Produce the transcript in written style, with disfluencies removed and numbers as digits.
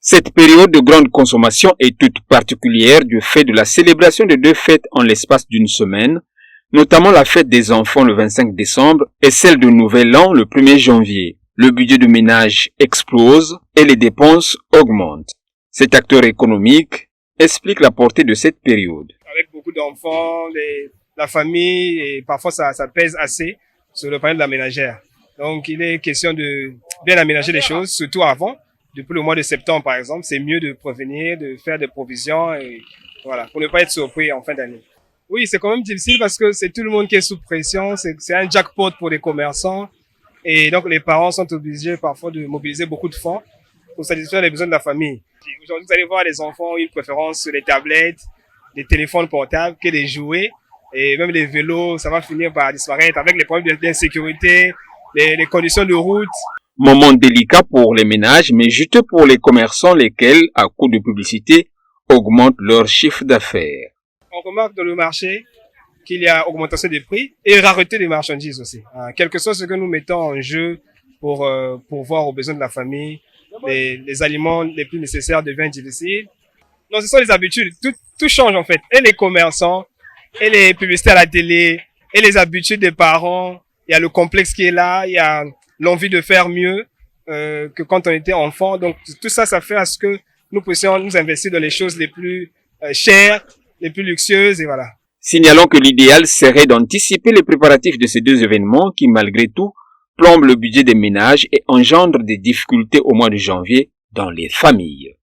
Cette période de grande consommation est toute particulière du fait de la célébration de deux fêtes en l'espace d'une semaine, notamment la fête des enfants le 25 décembre et celle de Nouvel An le 1er janvier. Le budget de ménage explose et les dépenses augmentent. Cet acteur économique explique la portée de cette période. Avec beaucoup d'enfants, la famille, et parfois ça pèse assez sur le plan de la ménagère. Donc il est question de bien aménager les choses, surtout avant. Depuis le mois de septembre, par exemple, c'est mieux de prévenir, de faire des provisions, et voilà, pour ne pas être surpris en fin d'année. Oui, c'est quand même difficile parce que c'est tout le monde qui est sous pression, c'est un jackpot pour les commerçants, et donc les parents sont obligés parfois de mobiliser beaucoup de fonds pour satisfaire les besoins de la famille. Aujourd'hui, vous allez voir, les enfants ont une préférence sur les tablettes, les téléphones portables que des jouets, et même les vélos, ça va finir par disparaître avec les problèmes d'insécurité, les conditions de route. Moment délicat pour les ménages, mais juteux pour les commerçants, lesquels, à coup de publicité, augmentent leur chiffre d'affaires. On remarque dans le marché qu'il y a augmentation des prix et rareté des marchandises aussi. Quel que soit ce que nous mettons en jeu pour voir aux besoins de la famille, les aliments les plus nécessaires deviennent difficiles. Non, ce sont les habitudes. Tout change en fait. Et les commerçants, et les publicités à la télé, et les habitudes des parents. Il y a le complexe qui est là, il y a l'envie de faire mieux que quand on était enfant. Donc tout ça, ça fait à ce que nous puissions nous investir dans les choses les plus chères, les plus luxueuses, et voilà. Signalons que l'idéal serait d'anticiper les préparatifs de ces deux événements qui, malgré tout, plombent le budget des ménages et engendrent des difficultés au mois de janvier dans les familles.